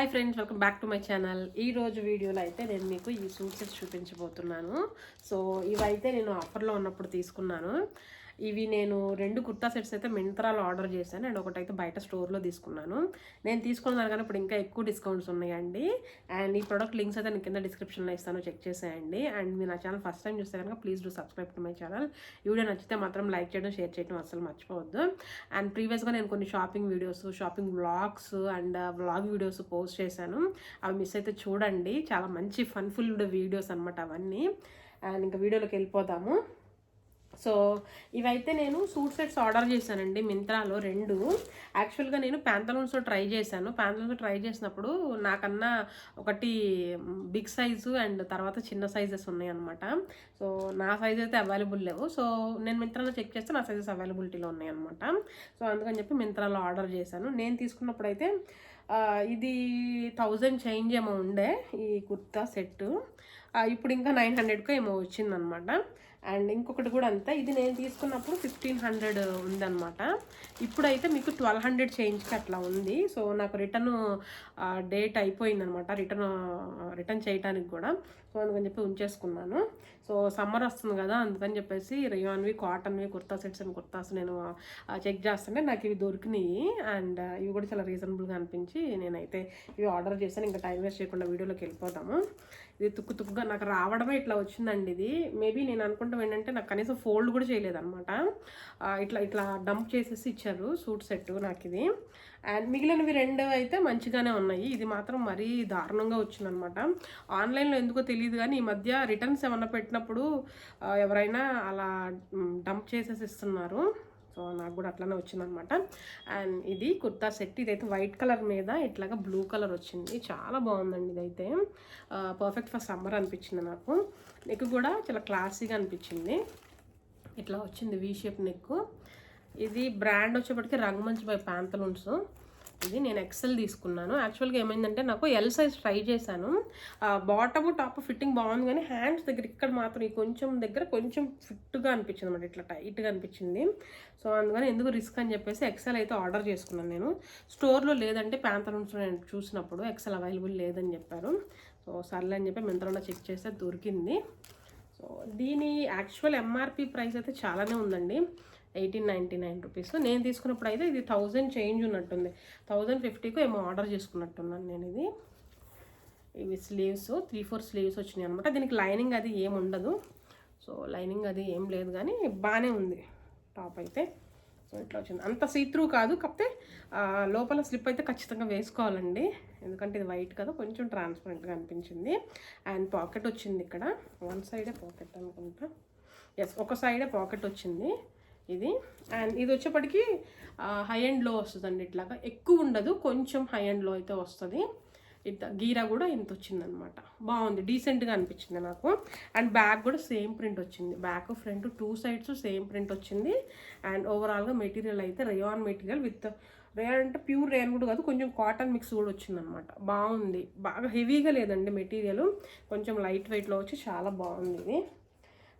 Hi friends, welcome back to my channel. ఈ రోజు వీడియోలో అయితే నేను మీకు ఈ సూట్స్ చూపించబోతున్నాను. సో ఇవైతే నేను ఆఫర్లో ఉన్నప్పుడు తీసుకున్నాను. ఇవి నేను 2 కుర్తా సెట్స్ అయితే మింత్రాలో ఆర్డర్ చేశాను అండ్ ఒకటైతే బయట స్టోర్లో తీసుకున్నాను. నేను తీసుకున్న దానికన్నా ఇప్పుడు ఇంకా ఎక్కువ డిస్కౌంట్స్ ఉన్నాయండి. అండ్ ఈ ప్రోడక్ట్ లింక్స్ అయితే నేను కింద డిస్క్రిప్షన్లో ఇస్తాను, చెక్ చేసేయండి. అండ్ మీరు నా ఛానల్ ఫస్ట్ టైం చూస్తే కనుక please do subscribe to my channel. ఈ వీడియో నచ్చితే మాత్రం లైక్ చేయడం, షేర్ చేయడం అసలు మర్చిపోవద్దు. అండ్ ప్రీవియస్గా నేను కొన్ని shopping videos, shopping vlogs and vlog videos post చేశాను. అవి మిస్ అయితే చూడండి, చాలా మంచి ఫన్ఫుల్ వీడియోస్ అనమాట అవన్నీ. అండ్ ఇంకా వీడియోలోకి వెళ్ళిపోదాము. సో ఇవైతే నేను సూట్ సెట్స్ ఆర్డర్ చేశానండి మింత్రాలో 2. యాక్చువల్గా నేను ప్యాంతలూన్స్లో ట్రై చేశాను. ప్యాంతలూన్స్లో ట్రై చేసినప్పుడు నాకన్నా ఒకటి బిగ్ సైజు అండ్ తర్వాత చిన్న సైజెస్ ఉన్నాయి అనమాట. సో నా సైజ్ అయితే అవైలబుల్ లేవు. సో నేను మింత్రాలో చెక్ చేస్తే నా సైజెస్ అవైలబిలిటీలో ఉన్నాయి అనమాట. సో అందుకని చెప్పి మింత్రాలో ఆర్డర్ చేశాను. నేను తీసుకున్నప్పుడు అయితే ఇది 1000 చేంజ్ ఏమో ఉండే ఈ కుర్తా సెట్. ఇప్పుడు ఇంకా 900కో ఏమో వచ్చిందనమాట. అండ్ ఇంకొకటి కూడా అంతే, ఇది నేను తీసుకున్నప్పుడు 1500 ఉందన్నమాట. ఇప్పుడైతే మీకు 1200 చేంజ్కి అట్లా ఉంది. సో నాకు రిటర్న్ డేట్ అయిపోయిందనమాట, రిటర్న్ చేయడానికి కూడా. సో అందుకని చెప్పి ఉంచేసుకున్నాను. సో సమ్మర్ వస్తుంది కదా, అందుకని చెప్పేసి రేయాన్వి, కాటన్వి కుర్తా సెట్స్ అండ్ కుర్తాస్ నేను చెక్ చేస్తుంటే నాకు ఇవి దొరికినాయి. అండ్ ఇవి కూడా చాలా రీజనబుల్గా అనిపించి నేనైతే ఇవి ఆర్డర్ చేశాను. ఇంకా టైం వేస్ట్ చేయకుండా వీడియోలోకి వెళ్ళిపోతాము. ఇది తుక్కుగా నాకు రావడమే ఇట్లా వచ్చిందండి. ఇది మేబీ నేను అనుకుంటాం ఏంటంటే నాకు కనీసం ఫోల్డ్ కూడా చేయలేదన్నమాట. ఇట్లా డంప్ చేసేసి ఇచ్చారు సూట్ సెట్ నాకు ఇది. అండ్ మిగిలినవి 2 అయితే మంచిగానే ఉన్నాయి. ఇది మాత్రం మరీ దారుణంగా వచ్చిందనమాట. ఆన్లైన్లో ఎందుకో తెలియదు కానీ ఈ మధ్య రిటర్న్స్ ఏమన్నా పెట్టినప్పుడు ఎవరైనా అలా డంప్ చేసేసి ఇస్తున్నారు. సో నాకు కూడా అట్లానే వచ్చిందనమాట. అండ్ ఇది కుర్తా సెట్. ఇదైతే వైట్ కలర్ మీద ఇట్లాగా బ్లూ కలర్ వచ్చింది. చాలా బాగుందండి. ఇదైతే పర్ఫెక్ట్ ఫర్ సమ్మర్ అనిపించింది నాకు. నెక్ కూడా చాలా క్లాసీగా అనిపించింది. ఇట్లా వచ్చింది వీ షేప్ నెక్. ఇది బ్రాండ్ వచ్చేప్పటికి రంగమంచ్ బై ప్యాంతలూన్స్. ఇది నేను ఎక్సెల్ తీసుకున్నాను. యాక్చువల్గా ఏమైందంటే నాకు ఎల్ సైజ్ ట్రై చేశాను. బాటము టాప్ ఫిట్టింగ్ బాగుంది కానీ హ్యాండ్స్ దగ్గర ఇక్కడ మాత్రం ఈ కొంచెం ఫిట్గా అనిపించింది అనమాట, ఇట్లా టైట్గా అనిపించింది. సో అందుకని ఎందుకు రిస్క్ అని చెప్పేసి ఎక్సెల్ అయితే ఆర్డర్ చేసుకున్నాను నేను. స్టోర్లో లేదంటే ప్యాంతలూన్స్లో నేను చూసినప్పుడు ఎక్సెల్ అవైలబుల్ లేదని చెప్పారు. సో సర్లే అని చెప్పి మింత్రాలో చెక్ చేస్తే దొరికింది. సో దీని యాక్చువల్ ఎంఆర్పి ప్రైస్ అయితే చాలానే ఉందండి, 1899 రూపీస్. నేను తీసుకున్నప్పుడు అయితే ఇది 1000 చేంజ్ ఉన్నట్టుంది. 1050కో ఏమో ఆర్డర్ చేసుకున్నట్టున్నాను నేను ఇది. ఇవి స్లీవ్స్ 3-4 స్లీవ్స్ వచ్చినాయి అనమాట. దీనికి లైనింగ్ అది ఏం ఉండదు. సో లైనింగ్ అది ఏం లేదు కానీ బాగానే ఉంది టాప్ అయితే. సో ఇట్లా వచ్చింది. అంత సీత్రూ కాదు, కాకపోతే లోపల స్లిప్ అయితే ఖచ్చితంగా వేసుకోవాలండి, ఎందుకంటే ఇది వైట్ కదా, కొంచెం ట్రాన్స్పరెంట్గా అనిపించింది. అండ్ పాకెట్ వచ్చింది ఇక్కడ, వన్ సైడే పాకెట్ అనుకుంటా. ఎస్, ఒక సైడే పాకెట్ వచ్చింది ఇది. అండ్ ఇది వచ్చేప్పటికి హై అండ్లో వస్తుందండి. ఇట్లాగా ఎక్కువ ఉండదు, కొంచెం హై అండ్లో అయితే వస్తుంది. ఇంత గీరా కూడా ఇంత వచ్చిందనమాట. బాగుంది, డీసెంట్గా అనిపించింది నాకు. అండ్ బ్యాక్ కూడా సేమ్ ప్రింట్ వచ్చింది. Back front 2 sides same print వచ్చింది. అండ్ ఓవరాల్గా మెటీరియల్ అయితే రేయాన్ మెటీరియల్ విత్ రేయాన్ అంటే ప్యూర్ రేయాన్ కూడా కాదు, కొంచెం కాటన్ మిక్స్ కూడా వచ్చిందనమాట. బాగుంది, బాగా హెవీగా లేదండి మెటీరియల్, కొంచెం లైట్ వెయిట్లో వచ్చి చాలా బాగుంది ఇది.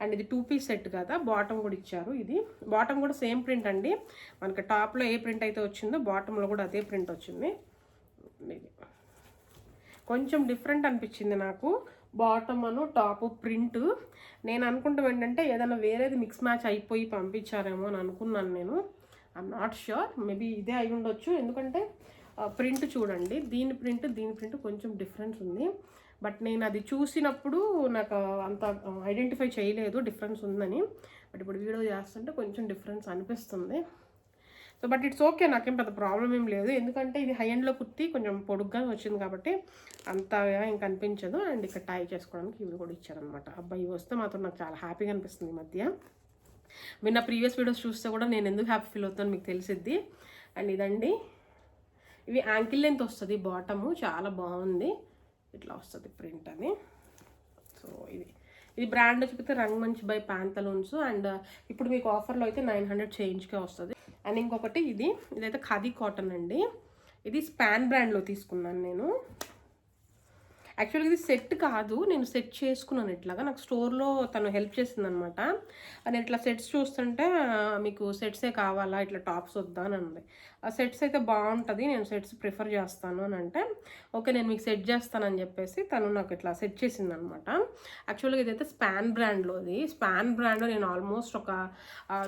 అండ్ ఇది 2 పీస్ సెట్ కదా, బాటమ్ కూడా ఇచ్చారు. ఇది బాటమ్ కూడా సేమ్ ప్రింట్ అండి, మనకి టాప్లో ఏ ప్రింట్ అయితే వచ్చిందో బాటంలో కూడా అదే ప్రింట్ వచ్చింది. ఇది కొంచెం డిఫరెంట్ అనిపించింది నాకు, బాటమ్ అను టాప్ ప్రింట్. నేను అనుకుంటాం ఏంటంటే ఏదైనా వేరేది మిక్స్ మ్యాచ్ అయిపోయి పంపించారేమో అని అనుకున్నాను నేను. ఐఎమ్ నాట్ ష్యూర్, మేబీ ఇదే అయి ఉండొచ్చు. ఎందుకంటే ప్రింట్ చూడండి, దీని ప్రింట్ కొంచెం డిఫరెన్స్ ఉంది. బట్ నేను అది చూసినప్పుడు నాకు అంత ఐడెంటిఫై చేయలేదు డిఫరెన్స్ ఉందని. బట్ ఇప్పుడు వీడియో చేస్తుంటే కొంచెం డిఫరెన్స్ అనిపిస్తుంది. సో బట్ ఇట్స్ ఓకే, నాకేం పెద్ద ప్రాబ్లం ఏం లేదు, ఎందుకంటే ఇది హై ఎండ్లో కుర్తి కొంచెం పొడుగ్గా వచ్చింది కాబట్టి అంతగా ఇంక అనిపించదు. అండ్ ఇక్కడ టై చేసుకోవడానికి ఇవి కూడా ఇచ్చారనమాట. అబ్బాయి వస్తే మాత్రం నాకు చాలా హ్యాపీగా అనిపిస్తుంది ఈ మధ్య. మీరు నా ప్రీవియస్ వీడియోస్ చూస్తే కూడా నేను ఎందుకు హ్యాపీ ఫీల్ అవుతాను మీకు తెలిసిద్ది. అండ్ ఇదండి, ఇవి యాంకిల్ లెంత్ వస్తుంది బాటము, చాలా బాగుంది. ఇట్లా వస్తుంది ప్రింట్ అని. సో ఇది బ్రాండ్ చూపితే రంగమంచ్ బై ప్యాంతలూన్స్. అండ్ ఇప్పుడు మీకు ఆఫర్లో అయితే 900 చేంజ్కే వస్తుంది. అండ్ ఇంకొకటి ఇదైతే ఖాదీ కాటన్ అండి. ఇది స్పాన్ బ్రాండ్లో తీసుకున్నాను నేను. యాక్చువల్గా ఇది సెట్ కాదు, నేను సెట్ చేసుకున్నాను ఇట్లాగా. నాకు స్టోర్లో తను హెల్ప్ చేసిందనమాట. నేను ఇట్లా సెట్స్ చూస్తుంటే మీకు సెట్సే కావాలా, ఇట్లా టాప్స్ వద్దా అని అంది. ఆ సెట్స్ అయితే బాగుంటుంది, నేను సెట్స్ ప్రిఫర్ చేస్తాను అని అంటే ఓకే నేను మీకు సెట్ చేస్తానని చెప్పేసి తను నాకు ఇట్లా సెట్ చేసిందనమాట. యాక్చువల్గా ఇదైతే స్పాన్ బ్రాండ్లోది. స్పాన్ బ్రాండ్లో నేను ఆల్మోస్ట్ ఒక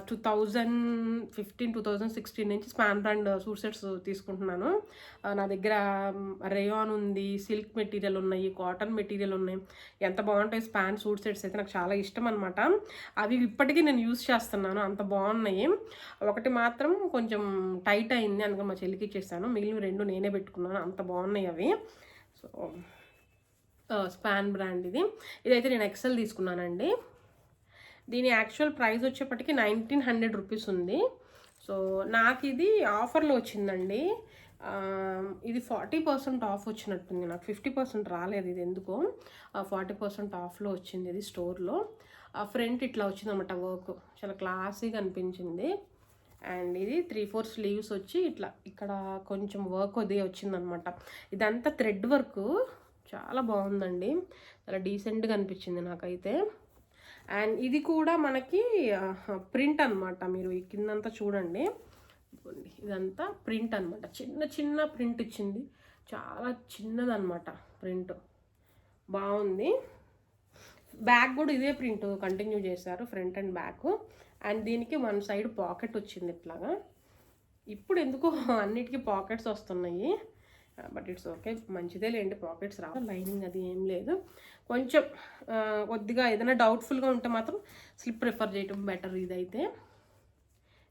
2015-2016 నుంచి స్పాన్ బ్రాండ్ సూట్ సెట్స్ తీసుకుంటున్నాను. నా దగ్గర రేయాన్ ఉంది, సిల్క్ మెటీరియల్ ఉన్నాయి, కాటన్ మెటీరియల్ ఉన్నాయి. ఎంత బాగుంటాయి స్పాన్ సూట్ సెట్స్ అయితే నాకు చాలా ఇష్టం అనమాట. అవి ఇప్పటికీ నేను యూస్ చేస్తున్నాను, అంత బాగున్నాయి. ఒకటి మాత్రం కొంచెం టైట్ అయింది, అందుకని మా చెల్లికి ఇచ్చేసాను. మిగిలిన 2 నేనే పెట్టుకున్నాను, అంత బాగున్నాయి అవి. సో స్పాన్ బ్రాండ్ ఇదైతే నేను ఎక్సెల్ తీసుకున్నానండి. దీని యాక్చువల్ ప్రైస్ వచ్చేప్పటికి 1900 రూపీస్ ఉంది. సో నాకు ఇది ఆఫర్లో వచ్చిందండి. ఇది 40% ఆఫ్ వచ్చినట్టుంది, నాకు 50% రాలేదు. ఇది ఎందుకో 40% ఆఫ్లో వచ్చింది ఇది స్టోర్లో. ఫ్రంట్ ఇట్లా వచ్చిందన్నమాట, వర్క్ చాలా క్లాసీగా అనిపించింది. అండ్ ఇది 3/4 స్లీవ్స్ వచ్చి ఇట్లా ఇక్కడ కొంచెం వర్క్ అది వచ్చిందనమాట. ఇదంతా థ్రెడ్ వర్క్, చాలా బాగుందండి, చాలా డీసెంట్గా అనిపించింది నాకైతే. అండ్ ఇది కూడా మనకి ప్రింట్ అనమాట. మీరు ఈ కిందంతా చూడండి, ఇదంతా ప్రింట్ అనమాట. చిన్న చిన్న ప్రింట్ ఇచ్చింది, చాలా చిన్నదనమాట ప్రింట్, బాగుంది. బ్యాక్ కూడా ఇదే ప్రింట్ కంటిన్యూ చేశారు, ఫ్రంట్ అండ్ బ్యాక్. అండ్ దీనికి 1 సైడ్ పాకెట్ వచ్చింది ఇట్లాగా. ఇప్పుడు ఎందుకో అన్నిటికీ పాకెట్స్ వస్తున్నాయి, బట్ ఇట్స్ ఓకే, మంచిదే లేండి పాకెట్స్ రావు. లైనింగ్ అది ఏం లేదు. కొంచెం కొద్దిగా ఏదైనా డౌట్ఫుల్గా ఉంటే మాత్రం స్లిప్ ప్రిఫర్ చేయటం బెటర్. ఇదైతే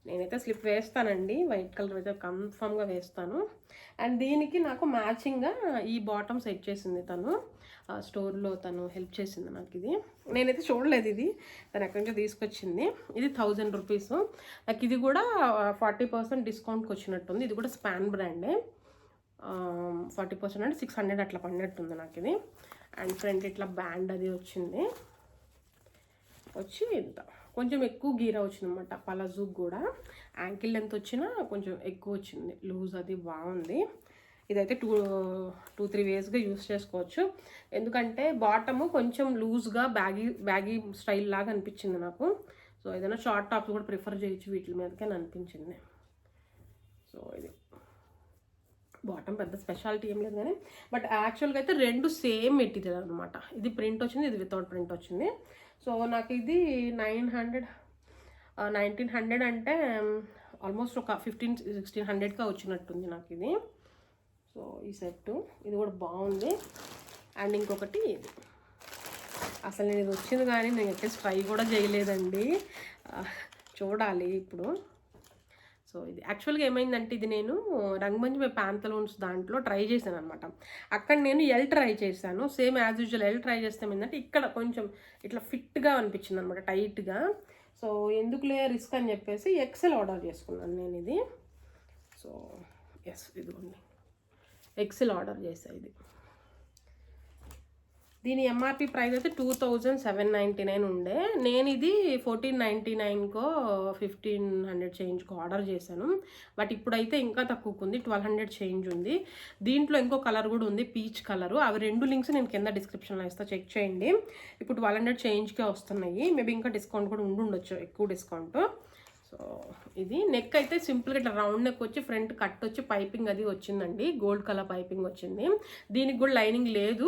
నేనైతే స్లిప్ వేస్తానండి, వైట్ కలర్ అయితే కన్ఫామ్గా వేస్తాను. అండ్ దీనికి నాకు మ్యాచింగ్గా ఈ బాటమ్ సెట్ చేసింది తను, స్టోర్లో తను హెల్ప్ చేసింది నాకు. ఇది నేనైతే చూడలేదు, ఇది తను ఎక్కడి నుంచో తీసుకొచ్చింది. ఇది 1000 రూపీస్. నాకు ఇది కూడా 40% డిస్కౌంట్కి వచ్చినట్టుంది. ఇది కూడా స్పాన్ బ్రాండే. 40% అంటే 600 అట్లా పడినట్టుంది నాకు ఇది. అండ్ ఫ్రంట్ ఇట్లా బ్యాండ్ అది వచ్చింది, వచ్చి ఇంత కొంచెం ఎక్కువ గీరా వచ్చింది అనమాట. పలాజూ కూడా యాంకిల్ లెంత్ వచ్చినా కొంచెం ఎక్కువ వచ్చింది, లూజ్ అది బాగుంది. ఇదైతే 2-3 వేస్గా యూస్ చేసుకోవచ్చు, ఎందుకంటే బాటము కొంచెం లూజ్గా బ్యాగీ స్టైల్ లాగా అనిపించింది నాకు. సో ఏదైనా షార్ట్ టాప్స్ కూడా ప్రిఫర్ చేయొచ్చు వీటి మీదకే అనిపించింది. సో ఇది బాటమ్ పెద్ద స్పెషాలిటీ ఏం లేదు కానీ, బట్ యాక్చువల్గా అయితే 2 సేమ్ మెటీరియల్ అనమాట. ఇది ప్రింట్ వచ్చింది, ఇది వితౌట్ ప్రింట్ వచ్చింది. సో నాకు ఇది 1900 అంటే ఆల్మోస్ట్ ఒక 1500-1600గా వచ్చినట్టుంది నాకు ఇది. సో ఈ సెట్టు ఇది కూడా బాగుంది. అండ్ ఇంకొకటి ఇది, అసలు నేను ఇది వచ్చింది కానీ నేను ఎక్కడ ట్రై కూడా చేయలేదండి, చూడాలి ఇప్పుడు. సో ఇది యాక్చువల్గా ఏమైందంటే, ఇది నేను రంగమంజి ప్యాంతలోన్స్ దాంట్లో ట్రై చేశాను అనమాట. అక్కడ నేను ఎల్ ట్రై చేశాను, same as usual L try చేస్తే ఏంటంటే ఇక్కడ కొంచెం ఇట్లా ఫిట్గా అనిపించింది అనమాట, టైట్గా. సో ఎందుకులే రిస్క్ అని చెప్పేసి ఎక్సెల్ ఆర్డర్ చేసుకున్నాను నేను ఇది. సో ఎస్ ఇదిగోండి, ఎక్సెల్ ఆర్డర్ చేశాను. ఇది దీని ఎంఆర్పి ప్రైస్ అయితే 2799 ఉండే. నేను ఇది 1499కో 1500 చేంజ్కో ఆర్డర్ చేశాను. బట్ ఇప్పుడైతే ఇంకా తక్కువకు ఉంది, 1200 చేంజ్ ఉంది. దీంట్లో ఇంకో కలర్ కూడా ఉంది, పీచ్ కలరు. అవి 2 లింక్స్ నేను కింద డిస్క్రిప్షన్లో ఇస్తా, చెక్ చేయండి. ఇప్పుడు 1200 చేంజ్కే వస్తున్నాయి, మేబీ ఇంకా డిస్కౌంట్ కూడా ఉండొచ్చు, ఎక్కువ డిస్కౌంట్. సో ఇది నెక్ అయితే సింపుల్గా ఇట్లా రౌండ్ నెక్ వచ్చి ఫ్రంట్ కట్ వచ్చి పైపింగ్ అది వచ్చిందండి, గోల్డ్ కలర్ పైపింగ్ వచ్చింది. దీనికి కూడా లైనింగ్ లేదు,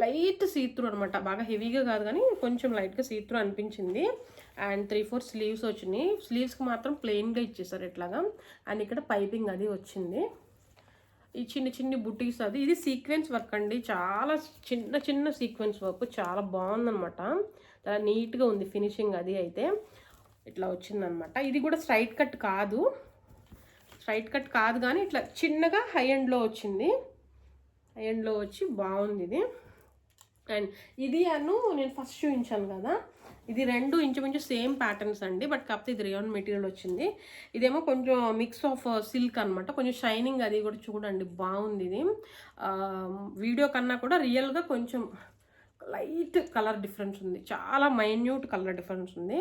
లైట్ సీత్రూ అనమాట, బాగా హెవీగా కాదు కానీ కొంచెం లైట్గా సీత్రూ అనిపించింది. అండ్ 3/4 స్లీవ్స్ వచ్చినాయి, స్లీవ్స్కి మాత్రం ప్లెయిన్గా ఇచ్చేసారు ఇట్లాగా. అండ్ ఇక్కడ పైపింగ్ అది వచ్చింది, ఈ చిన్న బుటీస్ అది. ఇది సీక్వెన్స్ వర్క్ అండి, చాలా చిన్న సీక్వెన్స్ వర్క్, చాలా బాగుందనమాట, చాలా నీట్గా ఉంది ఫినిషింగ్ అది అయితే. ఇట్లా వచ్చిందనమాట. ఇది కూడా స్ట్రైట్ కట్ కాదు కానీ ఇట్లా చిన్నగా హై ఎండ్లో వచ్చింది, హై ఎండ్లో వచ్చి బాగుంది ఇది. అండ్ ఇది నేను ఫస్ట్ చూపించాను కదా, ఇది 2 ఇంచుమించు సేమ్ ప్యాటర్న్స్ అండి, బట్ కాకపోతే ఇది రేయాన్ మెటీరియల్ వచ్చింది. ఇదేమో కొంచెం మిక్స్ ఆఫ్ సిల్క్ అనమాట, కొంచెం షైనింగ్ అది కూడా చూడండి బాగుంది. ఇది వీడియో కన్నా కూడా రియల్గా కొంచెం లైట్ కలర్ డిఫరెన్స్ ఉంది, చాలా మైన్యూట్ కలర్ డిఫరెన్స్ ఉంది.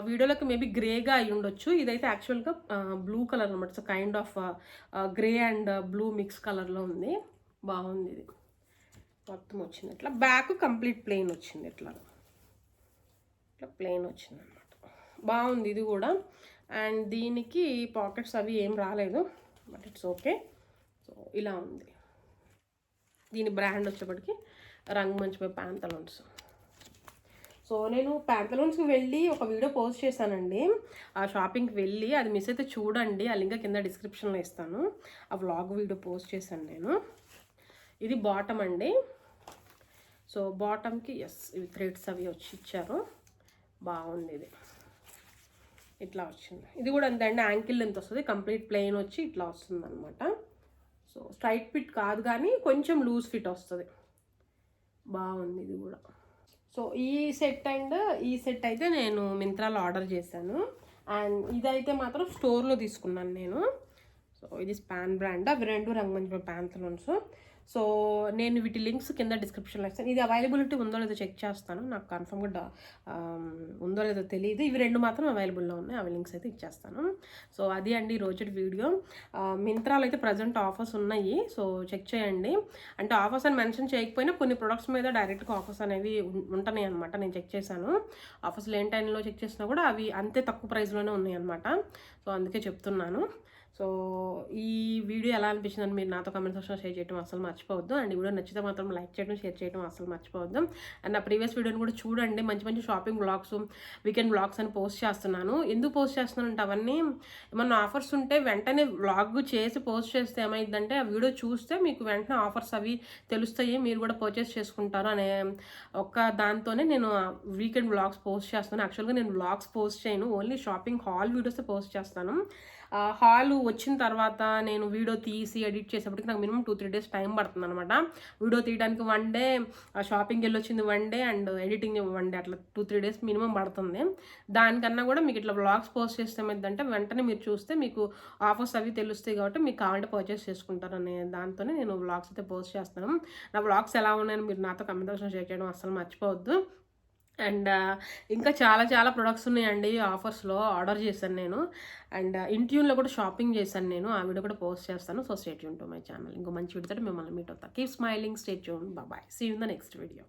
వీడియోలోకి మేబీ గ్రేగా అయి ఉండొచ్చు, ఇదైతే యాక్చువల్గా బ్లూ కలర్ అనమాట. So kind of grey and blue mix కలర్లో ఉంది, బాగుంది ఇది. మొత్తం వచ్చింది ఇట్లా. బ్యాక్ కంప్లీట్ ప్లెయిన్ వచ్చింది ఇట్లా ప్లెయిన్ వచ్చింది అనమాట. బాగుంది ఇది కూడా. అండ్ దీనికి పాకెట్స్ అవి ఏం రాలేదు, బట్ ఇట్స్ ఓకే. సో ఇలా ఉంది. దీని బ్రాండ్ వచ్చేప్పటికి రంగమంచి ప్యాంతలూన్స్. సో నేను ప్యాంతలూన్స్కి వెళ్ళి ఒక వీడియో పోస్ట్ చేశానండి, ఆ షాపింగ్కి వెళ్ళి. అది మిస్ అయితే చూడండి, ఆ లింక్ కింద డిస్క్రిప్షన్లో ఇస్తాను. ఆ వ్లాగ్ వీడియో పోస్ట్ చేశాను నేను. ఇది బాటమ్ అండి. సో బాటమ్కి ఇవి థ్రెడ్స్ అవి వచ్చి ఇచ్చారు. బాగుంది ఇది. ఇట్లా వచ్చింది. ఇది కూడా అంతే అండి, యాంకిల్ లెంత్ వస్తుంది. కంప్లీట్ ప్లెయిన్ వచ్చి ఇట్లా వస్తుంది అనమాట. సో స్ట్రైట్ ఫిట్ కాదు కానీ కొంచెం లూజ్ ఫిట్ వస్తుంది. బాగుంది ఇది కూడా. సో ఈ సెట్ అయితే నేను మింత్రాలో ఆర్డర్ చేశాను. అండ్ ఇదైతే మాత్రం స్టోర్లో తీసుకున్నాను నేను. సో ఇది స్పాన్ బ్రాండ్. అవి రెండు రంగమంచి ప్యాంతలూన్స్. సో నేను వీటి లింక్స్ కింద డిస్క్రిప్షన్లో ఇస్తాను. ఇది అవైలబిలిటీ ఉందో లేదో చెక్ చేస్తాను, నాకు కన్ఫర్మ్గా ఉందో లేదో తెలియదు. ఇవి రెండు మాత్రం అవైలబుల్లో ఉన్నాయి, అవి లింక్స్ అయితే ఇచ్చేస్తాను. సో అది అండి ఈరోజు వీడియో. మింత్రాలో అయితే ప్రజెంట్ ఆఫర్స్ ఉన్నాయి, సో చెక్ చేయండి. అంటే ఆఫర్స్ అని మెన్షన్ చేయకపోయినా కొన్ని ప్రొడక్ట్స్ మీద డైరెక్ట్గా ఆఫర్స్ అనేవి ఉంటున్నాయి అనమాట. నేను చెక్ చేశాను, ఆఫర్స్ లేని టైంలో చెక్ చేసినా కూడా అవి అంతే తక్కువ ప్రైస్లోనే ఉన్నాయి అనమాట. సో అందుకే చెప్తున్నాను. సో ఈ వీడియో ఎలా అనిపించిందని మీరు నాతో కామెంట్ సెక్షన్లో షేర్ చేయడం అసలు మర్చిపోవద్దు. అండ్ ఈ వీడియో నచ్చితే మాత్రం లైక్ చేయడం, షేర్ చేయడం అసలు మర్చిపోవద్దు. అండ్ నా ప్రీవియస్ వీడియోని కూడా చూడండి, మంచి మంచి షాపింగ్ బ్లాగ్స్, వీకెండ్ బ్లాగ్స్ అని పోస్ట్ చేస్తున్నాను. ఎందుకు పోస్ట్ చేస్తున్నానంటే అవన్నీ ఏమన్నా ఆఫర్స్ ఉంటే వెంటనే వ్లాగ్ చేసి పోస్ట్ చేస్తే ఏమైందంటే ఆ వీడియో చూస్తే మీకు వెంటనే ఆఫర్స్ అవి తెలుస్తాయి, మీరు కూడా పర్చేస్ చేసుకుంటారు అనే ఒక్క దాంతోనే నేను వీకెండ్ బ్లాగ్స్ పోస్ట్ చేస్తాను. యాక్చువల్గా నేను బ్లాగ్స్ పోస్ట్ చేయను, only shopping hall videos post చేస్తాను. హాల్ వచ్చిన తర్వాత నేను వీడియో తీసి ఎడిట్ చేసేప్పటికి నాకు మినిమం 2-3 days టైం పడుతుంది అనమాట. వీడియో తీయడానికి 1 day, షాపింగ్కి వెళ్ళి వచ్చింది 1 day, అండ్ ఎడిటింగ్ 1 day, అట్లా 2-3 days మినిమం పడుతుంది. దానికన్నా కూడా మీకు ఇట్లా వ్లాగ్స్ పోస్ట్ చేస్తే ఏంటంటే వెంటనే మీరు చూస్తే మీకు ఆఫర్స్ అవి తెలుస్తాయి కాబట్టి మీకు కావాలంటే పర్చేస్ చేసుకుంటారు అనే దాంతోనే నేను వ్లాగ్స్ అయితే పోస్ట్ చేస్తాను. నా వ్లాగ్స్ ఎలా ఉన్నాయని మీరు నాతో కామెంట్ సెక్షన్లో షేర్ చేయడం అసలు మర్చిపోవద్దు. అండ్ ఇంకా చాలా ప్రొడక్ట్స్ ఉన్నాయండి ఆఫర్స్లో, ఆర్డర్ చేశాను నేను. అండ్ ఇంట్యూన్లో కూడా షాపింగ్ చేశాను నేను, ఆ వీడియో కూడా పోస్ట్ చేస్తాను. So stay tune to my channel. ఇంకో మంచి వీడియోతో మిమ్మల్ని మీట్ అవుతా. Keep smiling, stay tune, bye. See you in the next video.